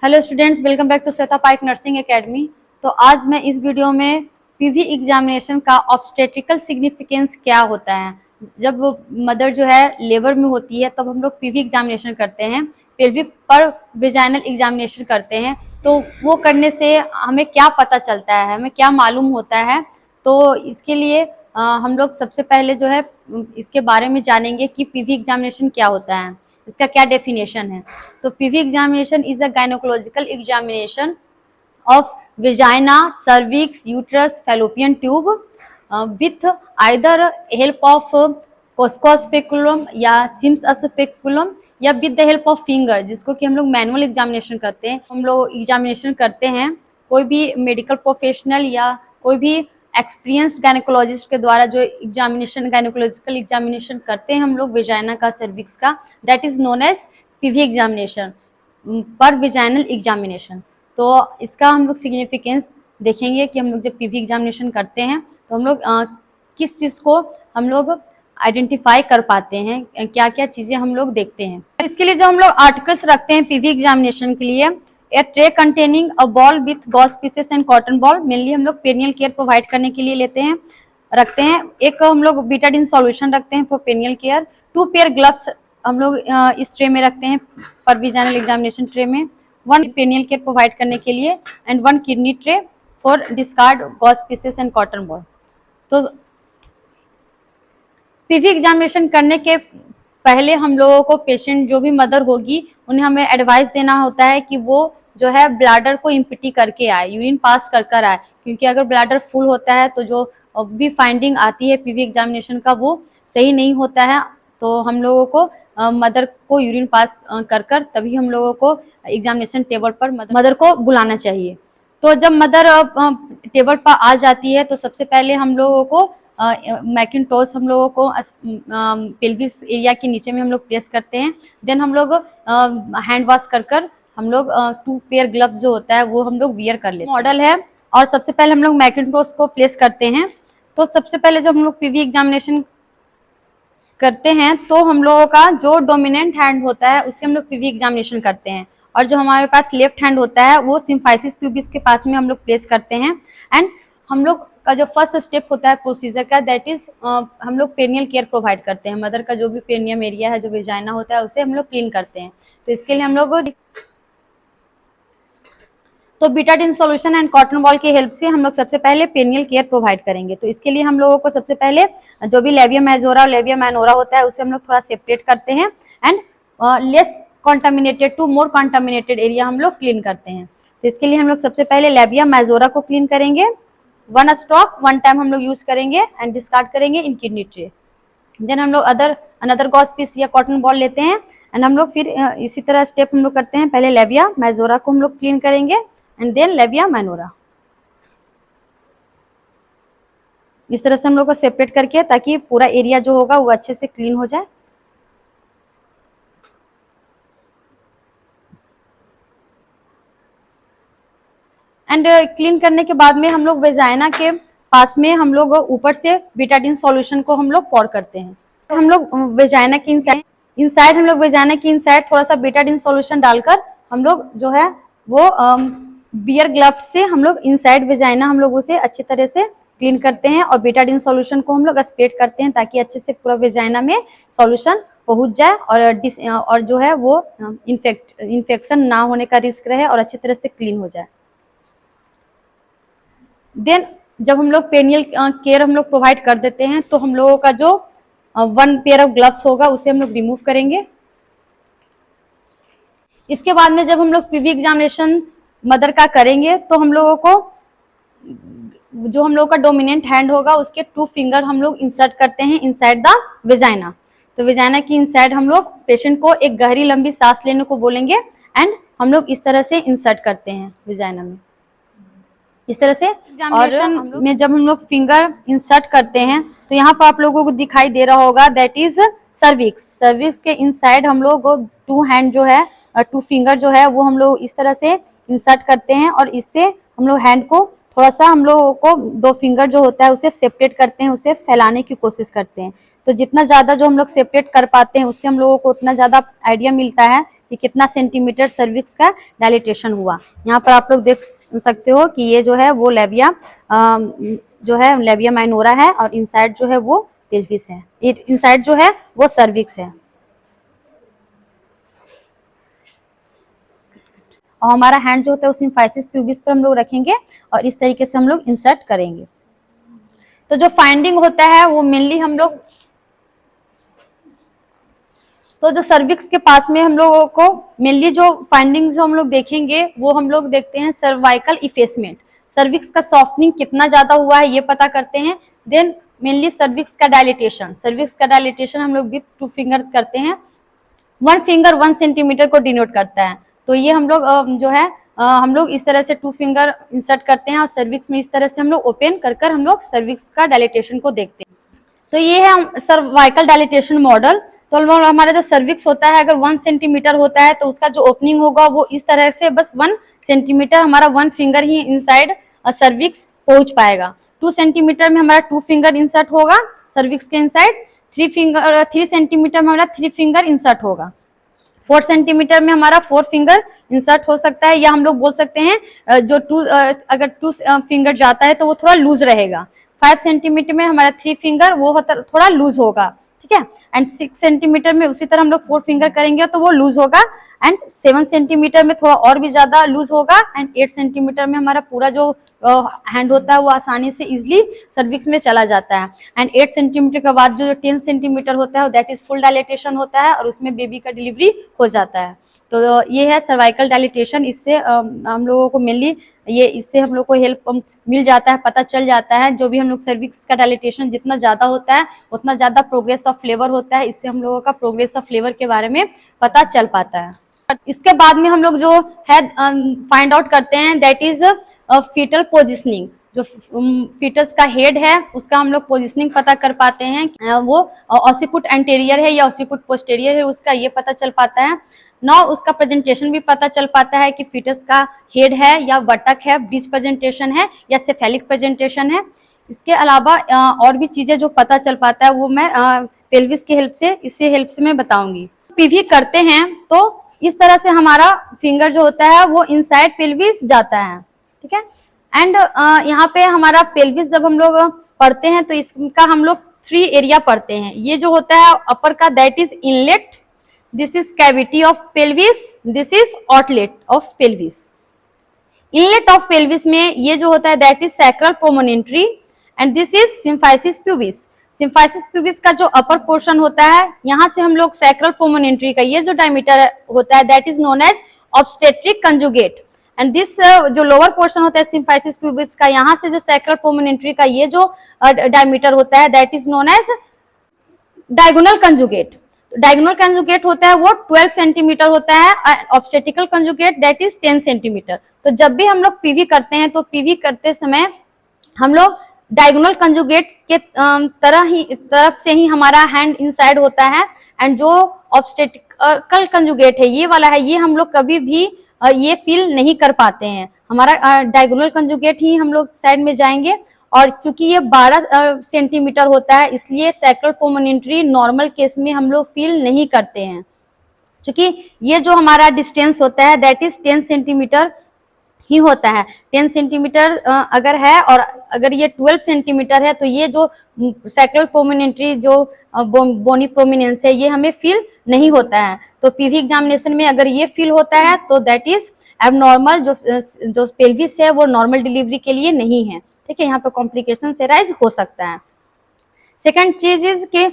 Hello students, welcome back to Shweta Paik nursing academy. तो आज मैं इस वीडियो में पीवी एग्जामिनेशन का ऑब्स्टेट्रिकल सिग्निफिकेंस क्या होता है। जब मदर जो है लेबर में होती है तब हम लोग पीवी एग्जामिनेशन करते हैं, पेल्विक पर वेजाइनल एग्जामिनेशन करते हैं। तो वो करने से हमें क्या पता चलता है, हमें क्या मालूम होता है। तो इसके लिए हम लोग सबसे पहले जो है इसके बारे में जानेंगे कि पीवी एग्जामिनेशन क्या होता है, इसका क्या डेफिनेशन है। तो PV examination is a gynaecological examination of vagina, cervix, uterus, fallopian tube with either help of Cusco's speculum या सिम्स स्पेकुलम या with the help of finger, जिसको कि हम लोग मैनुअल एग्जामिनेशन करते हैं। हम लोग एग्जामिनेशन करते हैं कोई भी मेडिकल प्रोफेशनल या कोई भी एक्सपीरियंस्ड गायनेकोलॉजिस्ट के द्वारा जो एग्जामिनेशन गायनेकोलॉजिकल एग्जामिनेशन करते हैं हम लोग वेजाइना का, सर्विक्स का, that is known as PV examination, per vaginal examination. तो इसका हम लोग सिग्निफिकेंस देखेंगे कि हम लोग जब पीवी एग्जामिनेशन करते हैं तो हम लोग किस चीज़ को हम लोग आइडेंटिफाई कर पाते हैं, क्या क्या चीज़ें हम लोग देखते हैं। इसके लिए जो हम लोग आर्टिकल्स रखते हैं पीवी एग्जामिनेशन के लिए, ए tray containing a ball with Gauss pieces and cotton ball, mainly हम लोग पेनियल केयर प्रोवाइड करने के लिए लेते हैं, रखते हैं। एक हम लोग बीटाडिन सॉल्यूशन रखते हैं फॉर पेनियल केयर। 2 पेयर ग्लव्स हम लोग इस ट्रे में रखते हैं पर वेजाइनल एग्जामिनेशन ट्रे में। 1 पेनियल केयर प्रोवाइड करने के लिए and 1 kidney tray for discard Gauss pieces and cotton ball. तो पीवी एग्जामिनेशन करने के पहले हम लोगों को पेशेंट जो भी मदर होगी उन्हें हमें एडवाइस देना होता है कि वो जो है ब्लैडर को इम्पिटी करके आए, यूरिन पास कर आए, क्योंकि अगर ब्लैडर फुल होता है तो जो भी फाइंडिंग आती है पीवी एग्जामिनेशन का वो सही नहीं होता है। तो हम लोगों को मदर को यूरिन पास कर तभी हम लोगों को एग्जामिनेशन टेबल पर मदर को बुलाना चाहिए। तो जब मदर टेबल पर आ जाती है तो सबसे पहले हम लोगों को मैकिनटॉस हम लोगों को पेल्विस एरिया के नीचे में हम लोग प्लेस करते हैं। देन हम लोग हैंड वॉश कर हम लोग 2 पेयर ग्लव्स जो होता है वो हम लोग वियर कर लेते हैं। मॉडल है और सबसे पहले हम लोग मैकिनटॉस को प्लेस करते हैं। तो सबसे पहले जब हम लोग पीवी एग्जामिनेशन करते हैं तो हम लोगों का जो डोमिनेंट हैंड होता है उससे हम लोग पीवी एग्जामिनेशन करते हैं, और जो हमारे पास लेफ्ट हैंड होता है वो सिम्फाइसिस प्यूबिस के पास में हम लोग प्लेस करते हैं। एंड हम लोग का जो फर्स्ट स्टेप होता है प्रोसीजर का, दैट इज हम लोग पेनियल केयर प्रोवाइड करते हैं। मदर का जो भी पेनियम एरिया है, जो वेजाइना होता है, उसे हम लोग क्लीन करते हैं। तो इसके लिए हम लोग तो Betadine solution and cotton ball की हेल्प से हम लोग सबसे पहले पेनियल केयर प्रोवाइड करेंगे। तो इसके लिए हम लोगों को सबसे पहले जो भी लेबिया मेजोरा और लेबिया माइनोरा होता है उसे हम लोग थोड़ा सेपरेट करते हैं and less contaminated to more contaminated area हम लोग क्लीन करते हैं। तो इसके लिए हम लोग सबसे पहले लेबिया मेजोरा को क्लीन करेंगे। 1 स्ट्रोक 1 टाइम हम लोग यूज करेंगे एंड डिस्कार्ड करेंगे इन किडनी ट्रे। देन हम लोग अनदर गॉस पीस या कॉटन बॉल लेते हैं एंड हम लोग फिर इसी तरह स्टेप हम लोग करते हैं। पहले लेबिया मेजोरा को हम लोग क्लीन करेंगे एंड देन लेबिया माइनोरा। इस तरह से हम लोग को सेपरेट करके, ताकि पूरा एरिया जो होगा वो अच्छे से क्लीन हो जाए। एंड क्लीन करने के बाद में हम लोग वेजाइना के पास में हम लोग ऊपर से बीटाडिन सॉल्यूशन को हम लोग पॉर करते हैं। तो हम लोग वेजाइना की इनसाइड हम लोग वेजाइना की इनसाइड थोड़ा सा बीटाडिन सॉल्यूशन डालकर हम लोग जो है वो बियर ग्लव्स से हम लोग इनसाइड वेजाइना हम लोग उसे अच्छी तरह से क्लीन करते हैं और बीटाडिन सॉल्यूशन को हम लोग स्प्रेड करते हैं, ताकि अच्छे से पूरा वेजाइना में सॉल्यूशन पहुंच जाए और जो है वो इन्फेक्शन ना होने का रिस्क रहे और अच्छी तरह से क्लीन हो जाए। देन जब हम लोग पेनियल केयर हम लोग प्रोवाइड कर देते हैं तो हम लोगों का जो 1 पेयर ऑफ ग्लव्स होगा उसे हम लोग रिमूव करेंगे। इसके बाद में जब हम लोग पीवी एग्जामिनेशन मदर का करेंगे तो हम लोगों को जो हम लोग का डोमिनेंट हैंड होगा उसके 2 फिंगर हम लोग इंसर्ट करते हैं इनसाइड द वेजाइना। तो वेजाइना की इनसाइड हम लोग पेशेंट को एक गहरी लंबी सांस लेने को बोलेंगे एंड हम लोग इस तरह से इंसर्ट करते हैं वेजाइना में, इस तरह से। और में जब हम लोग फिंगर इंसर्ट करते हैं तो यहाँ पर आप लोगों को दिखाई दे रहा होगा, दैट इज सर्विक्स। सर्विक्स के इनसाइड हम लोग 2 हैंड जो है 2 फिंगर जो है वो हम लोग इस तरह से इंसर्ट करते हैं और इससे हम लोग हैंड को थोड़ा सा हम लोगों को 2 फिंगर जो होता है उसे सेपरेट करते हैं, उसे फैलाने की कोशिश करते हैं। तो जितना ज़्यादा जो हम लोग सेपरेट कर पाते हैं उससे हम लोगों को उतना ज़्यादा आइडिया मिलता है कि कितना सेंटीमीटर सर्विक्स का डायलिटेशन हुआ। यहाँ पर आप लोग देख सकते हो कि ये जो है वो लेबिया जो है लेबिया माइनोरा है और इनसाइड जो है वो पेल्विस है, इनसाइड जो है वो सर्विक्स है। और हमारा हैंड जो होता है उस सिम्फाइसिस प्यूबिस पर हम लोग रखेंगे और इस तरीके से हम लोग इंसर्ट करेंगे। तो जो फाइंडिंग होता है वो मेनली हम लोग तो जो सर्विक्स के पास में हम लोगों को मेनली जो फाइंडिंग्स जो हम लोग देखेंगे वो हम लोग देखते हैं सर्वाइकल इफेसमेंट, सर्विक्स का सॉफ्टनिंग कितना ज्यादा हुआ है ये पता करते हैं। देन मेनली सर्विक्स का डायलिटेशन हम लोग विथ 2 फिंगर करते हैं। 1 फिंगर 1 सेंटीमीटर को डिनोट करता है। तो ये हम लोग जो है हम लोग इस तरह से 2 फिंगर इंसर्ट करते हैं और सर्विक्स में इस तरह से हम लोग ओपन कर हम लोग सर्विक्स का डायलिटेशन को देखते हैं। तो ये है सर्वाइकल डायलिटेशन मॉडल। तो हमारा जो सर्विक्स होता है अगर 1 सेंटीमीटर होता है तो उसका जो ओपनिंग होगा वो इस तरह से बस 1 सेंटीमीटर हमारा 1 फिंगर ही इनसाइड सर्विक्स पहुंच पाएगा। 2 सेंटीमीटर में हमारा 2 फिंगर इंसर्ट होगा सर्विक्स के इनसाइड। 3 सेंटीमीटर में हमारा 3 फिंगर इंसर्ट होगा। 4 सेंटीमीटर में हमारा 4 फिंगर इंसर्ट हो सकता है, या हम लोग बोल सकते हैं जो अगर 2 फिंगर जाता है तो वो थोड़ा लूज रहेगा। 5 सेंटीमीटर में हमारा 3 फिंगर वो थोड़ा लूज होगा, ठीक है। एंड 6 सेंटीमीटर में उसी तरह हम लोग 4 फिंगर करेंगे तो वो लूज होगा। एंड 7 सेंटीमीटर में थोड़ा और भी ज्यादा लूज होगा। एंड 8 सेंटीमीटर में हमारा पूरा जो हैंड होता है वो आसानी से इजिली सर्विक्स में चला जाता है। एंड 8 सेंटीमीटर के बाद जो 10 सेंटीमीटर होता है दैट इज फुल डायलिटेशन होता है और उसमें बेबी का डिलीवरी हो जाता है। तो ये है सर्वाइकल डायलिटेशन। इससे हम लोगों को मेनली इससे हम लोग को हेल्प मिल जाता है, पता चल जाता है। जो भी हम लोग सर्विक्स का डायलिटेशन जितना ज्यादा होता है उतना ज्यादा प्रोग्रेस ऑफ फ्लेवर होता है। इससे हम लोगों का प्रोग्रेस ऑफ फ्लेवर के बारे में पता चल पाता है। इसके बाद में हम लोग जो है फाइंड आउट करते हैं दैट इज फीटल पोजिशनिंग। जो फीटस का हेड है उसका हम लोग पोजिशनिंग पता कर पाते हैं, वो ऑसिपुट एंटेरियर है या ऑसिपुट पोस्टेरियर है उसका ये पता चल पाता है। नौ उसका प्रेजेंटेशन भी पता चल पाता है कि फीटस का हेड है या वटक है, ब्रिज प्रेजेंटेशन है या सेफेलिक प्रेजेंटेशन है। इसके अलावा और भी चीजें जो पता चल पाता है वो मैं पेल्विस की हेल्प से मैं बताऊंगी। पीवी करते हैं तो इस तरह से हमारा फिंगर जो होता है वो इनसाइड पेल्विस जाता है, ठीक है। एंड यहाँ पे हमारा पेल्विस जब हम लोग पढ़ते हैं तो इसका हम लोग 3 एरिया पढ़ते हैं। ये जो होता है अपर का that is inlet, this is cavity of pelvis, this is outlet of pelvis. Inlet of pelvis में ये जो होता है that is sacral promontory and this is symphysis pubis. Symphysis pubis का जो अपर पोर्शन होता है यहाँ से हम लोग सैक्रल प्रोमोनेंट्री का ये जो डायमीटर होता है that is known as obstetric conjugate. And this जो लोअर पोर्शन होता है सिम्फाइसिस प्यूबिस का यहाँ से जो सैक्रल प्रोमोनेंट्री का ये जो डायमीटर होता है that is known as diagonal conjugate. Diagonal conjugate होता है वो 12 सेंटीमीटर होता है, obstetrical conjugate that is 10 centimetre. तो जब भी हम लोग पीवी करते हैं तो पीवी करते समय हम लोग डायगोनल कंजुगेट के तरफ से ही हमारा हैंड इनसाइड होता है। एंड जो ऑब्स्टेटिकल कंजुगेट है ये वाला है ये हम लोग कभी भी ये फील नहीं कर पाते हैं। हमारा डायगोनल कंजुगेट ही हम लोग साइड में जाएंगे। और चूंकि ये 12 सेंटीमीटर होता है इसलिए सैक्रल प्रोमोनेंट्री नॉर्मल केस में हम लोग फील नहीं करते हैं। क्योंकि ये जो हमारा डिस्टेंस होता है दैट इज 10 सेंटीमीटर ही होता है। 10 सेंटीमीटर अगर है और अगर ये 12 सेंटीमीटर है तो ये जो सैक्रल प्रोमिनेंट्री जो बोनी प्रोमिनेंस है ये हमें फील नहीं होता है। तो पीवी एग्जामिनेशन में अगर ये फील होता है तो दैट इज एबनॉर्मल, जो पेल्विस है वो नॉर्मल डिलीवरी के लिए नहीं है, ठीक है। यहाँ पे कॉम्प्लिकेशन से राइज हो सकता है। सेकंड चीज इज कि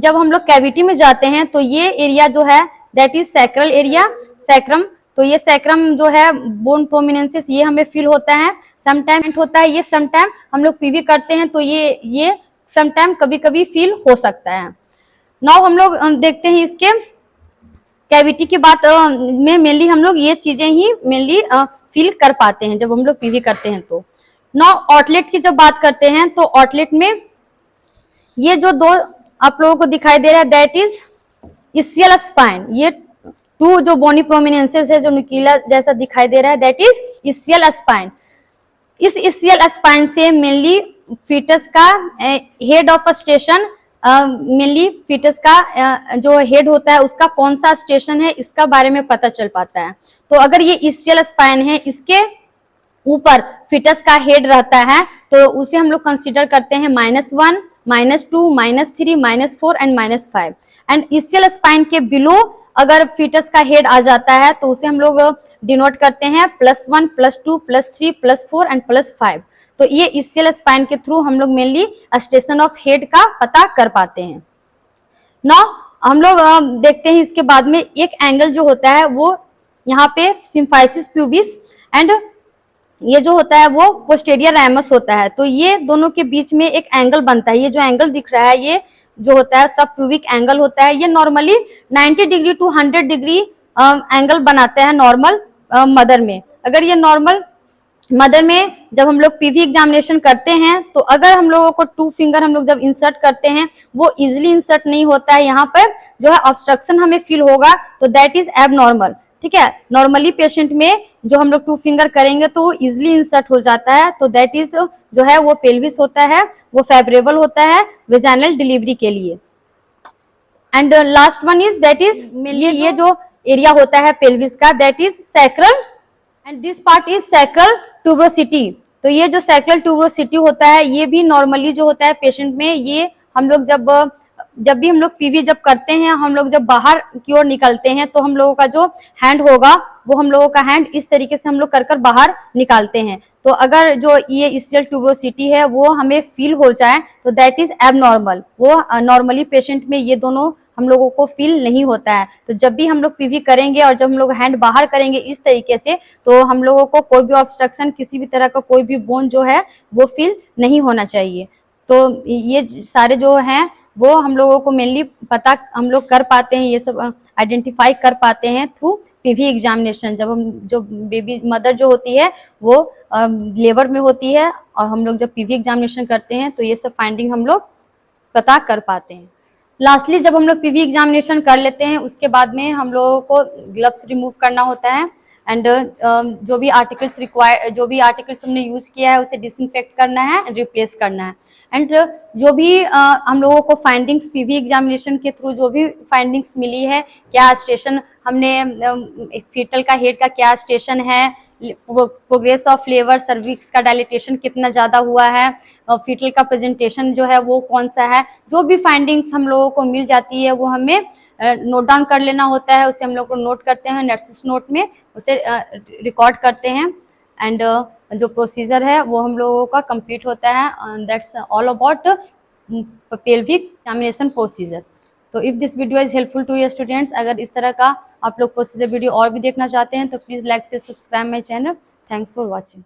जब हम लोग कैविटी में जाते हैं तो ये एरिया जो है that is sacral area, sacrum. तो ये सैक्रम जो है बोन प्रोमिनेंसिस ये हमें फील होता है, समटाइम होता है ये, समटाइम हम लोग पीवी करते हैं तो ये समटाइम कभी कभी फील हो सकता है। नाउ हम लोग देखते हैं इसके कैविटी की बात में मेनली हम लोग ये चीजें ही मेनली फील कर पाते हैं जब हम लोग पीवी करते हैं। तो नाउ आउटलेट की जब बात करते हैं तो आउटलेट में ये जो 2 आप लोगों को दिखाई दे रहा है दैट इज इस्कियल स्पाइन। ये 2 जो बोनी प्रोमिनेंसेस है जो न्यूक्लिया जैसा दिखाई दे रहा है दैट इज इस्कियल स्पाइन। इस इस्कियल स्पाइन से मेनली फीटस का head of station mainly foetus का जो हेड होता है उसका कौन सा स्टेशन है इसका बारे में पता चल पाता है। तो अगर ये ischial स्पाइन है, इसके ऊपर फीटस का हेड रहता है तो उसे हम लोग कंसीडर करते हैं -1, -2, -3, -4 एंड -5। एंड ischial स्पाइन के बिलो अगर फीटस का हेड आ जाता है तो उसे हम लोग डिनोट करते हैं +1, +2, +3, +4 एंड +5। तो ये ischial स्पाइन के थ्रू हम लोग मेनली स्टेशन ऑफ हेड का पता कर पाते हैं। नाउ हम लोग देखते हैं इसके बाद में एक एंगल जो होता है वो यहाँ पे सिम्फाइसिस प्यूबिस एंड ये जो होता है वो पोस्टेरियर रैमस होता है। तो ये दोनों के बीच में एक एंगल बनता है। ये जो एंगल दिख रहा है ये जो होता है सब प्यूबिक एंगल होता है। ये normally 90 degree to 100 degree angle बनाते हैं नॉर्मल मदर में। अगर ये नॉर्मल मदर में जब हम लोग पीवी एग्जामिनेशन करते हैं तो अगर हम लोगों को 2 फिंगर हम लोग जब इंसर्ट करते हैं वो इजिली इंसर्ट नहीं होता है, यहाँ पर जो है ऑब्स्ट्रक्शन हमें फील होगा, तो दैट इज एबनॉर्मल। ठीक है, नॉर्मली पेशेंट में जो हम लोग 2 फिंगर करेंगे तो वो इजिली इंसर्ट हो जाता है, तो दैट इज जो है वो पेल्विस होता है, वो फेवरेबल होता है वेजाइनल डिलीवरी के लिए। And last one is that is mainly ये जो एरिया होता है पेल्विस का that is sacral and this part is sacral tuberosity. तो ये जो सैक्रल ट्यूब्रोसिटी होता है ये भी नॉर्मली जो होता है पेशेंट में, ये हम लोग जब भी हम लोग पीवी जब करते हैं, हम लोग जब बाहर की ओर निकलते हैं तो हम लोगों का जो हैंड होगा वो हम लोगों का हैंड इस तरीके से हम लोग कर बाहर निकालते हैं। तो अगर जो ये ischial ट्यूब्रोसिटी है वो हमें फील हो जाए तो दैट इज एबनॉर्मल। वो नॉर्मली पेशेंट में ये दोनों हम लोगों को फील नहीं होता है। तो जब भी हम लोग पीवी करेंगे और जब हम लोग हैंड बाहर करेंगे इस तरीके से तो हम लोगों को कोई भी ऑब्स्ट्रक्शन, किसी भी तरह का कोई भी बोन जो है वो फील नहीं होना चाहिए। तो ये सारे जो हैं वो हम लोगों को मेनली पता हम लोग कर पाते हैं, ये सब आइडेंटिफाई कर पाते हैं थ्रू पीवी एग्जामिनेशन। जब हम जो बेबी मदर जो होती है वो लेबर में होती है और हम लोग जब पीवी एग्जामिनेशन करते हैं तो ये सब फाइंडिंग हम लोग पता कर पाते हैं। लास्टली जब हम लोग पीवी एग्जामिनेशन कर लेते हैं उसके बाद में हम लोगों को ग्लव्स रिमूव करना होता है एंड जो भी आर्टिकल्स हमने यूज किया है उसे डिसइंफेक्ट करना है, रिप्लेस करना है। एंड जो भी हम लोगों को फाइंडिंग्स पीवी एग्जामिनेशन के थ्रू जो भी फाइंडिंग्स मिली है, क्या स्टेशन हमने फीटल का हेड का क्या स्टेशन है, प्रोग्रेस ऑफ लेबर, सर्विक्स का डायलिटेशन कितना ज़्यादा हुआ है, फीटल का प्रेजेंटेशन जो है वो कौन सा है, जो भी फाइंडिंग्स हम लोगों को मिल जाती है वो हमें नोट डाउन कर लेना होता है। उसे हम लोग को नोट करते हैं नर्सिस नोट में, उसे रिकॉर्ड करते हैं एंड जो प्रोसीजर है वो हम लोगों का कंप्लीट होता है। That's all about pelvic examination procedure. तो if this video is helpful to your students, अगर इस तरह का आप लोग प्रोसीजर वीडियो और भी देखना चाहते हैं तो प्लीज़ लाइक से subscribe my channel. Thanks for watching.